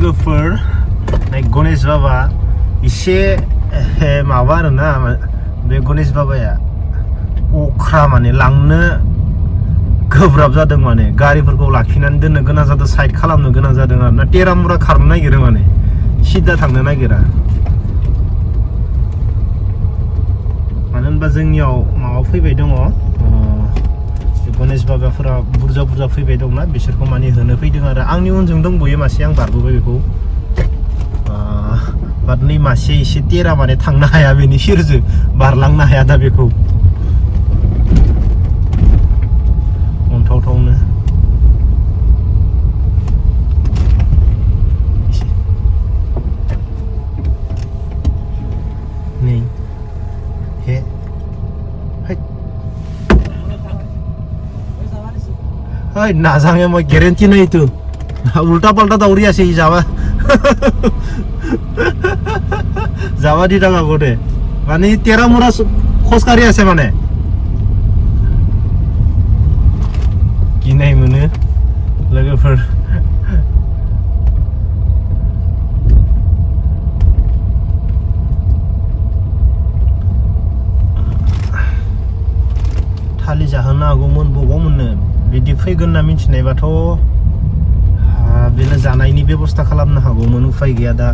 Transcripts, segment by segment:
लोगोफोर गणेश बाबा इसे माबा आरोना बे गणेश बाबाया अख्रा माने लांनो गोब्राब जादों माने गारिफोरखौ लाखिनानै दोननो गोनां जादों साइड खालामनो गोनां जादों आरोना टेरामुरा खारनो नागिरो माने सिदा थांनो नागिरा मानो होनबा जोंनियाव माबा फैबाय दङ गणेश बाबाफोरा बुरजा बुरजा फैबाय दंना बिसोरखौ माने होनो फैदों आरो आंनि उनजों दंबोयो मासे आं बारबोबाय बेखौ बाट नै मासे एसे टेरा माने थांनो हाया बेनि सेरजों बारलांनो हाया दा बेखौ अन्थावथावनो नै हे Hey, nazangnya mau garanti na itu. Ulta palta tauri ase Jawa. Jawa di daga gode. Mane tera mura khoskari ase mane. Ginai mono लोगोफोर थालि जाहोनो हागौमोन बबाव मोननो बिदि फैगोन ना मिथिनायबाथ' बेनो जानायनि बेबस्था खालामनो हागौमोन उफाय गैया दा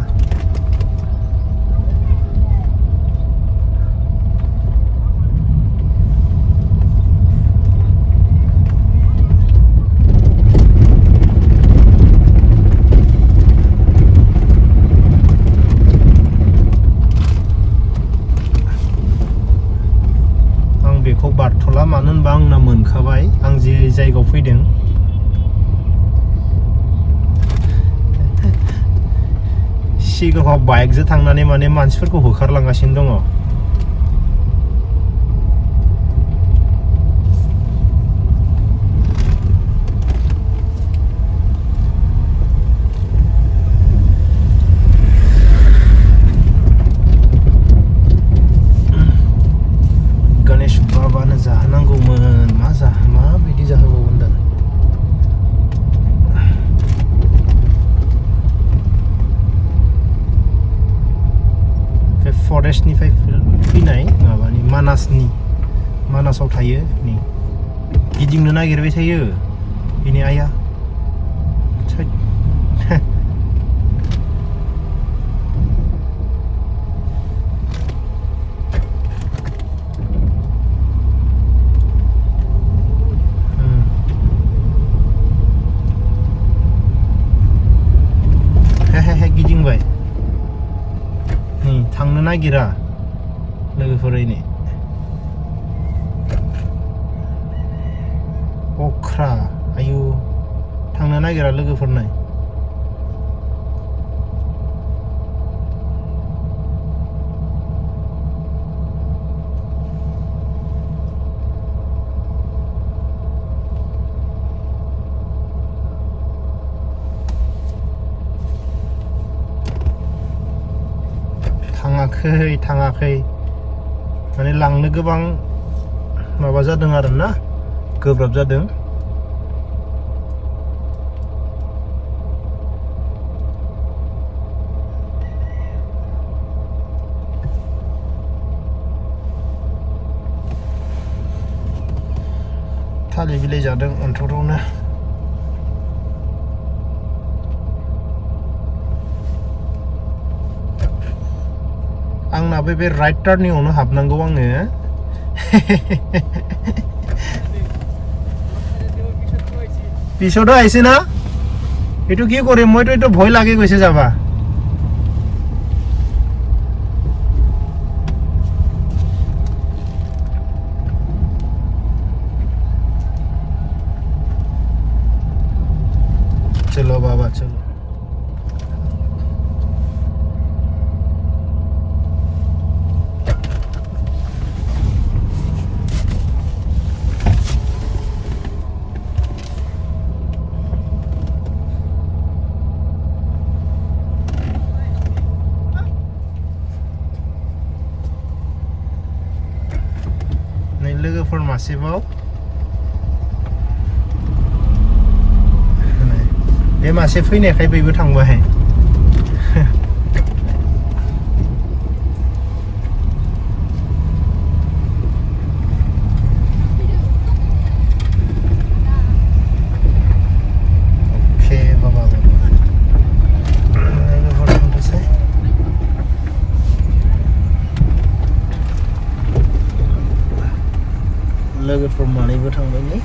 बेखौ बारथ'ला मानो होनबा आंना मोनखाबाय आं जे जायगायाव फैदों सिगाङाव बाइकजों थांनानै माने मानसिफोरखौ होखारलांगासिनो दङ जाहोनांगौमोन मा बिदि जाहोबावगोन दा बे फरेस्टनिफ्राय फैनाय माबानि मानासाव थायो नै गिदिंनो नागिरबाय थायो बेनि आइया गिदिंबाय नै थांनो नागिरा लोगोफोरैनो अख्रा आयु थांनो नागिरा लोगोफोरनाय थाङाखै माने लांनो गोबां माबा जादों आरोना गोब्राब जादों थालिर बिलाइ जादों अन्थावथावनो आंनाबो बे राइट टार्निंआवनो हाबनांगौ आङो পিছত আহিছে না এটো কি কৰিম মইতো এটো ভয় লাগি গৈছে যাবা চলো বাবা চলো लोगोफोर मासेबाव बे मासे फैनायखाय बैबो थांबाय लोगोफोर मानैबो थांबाय नै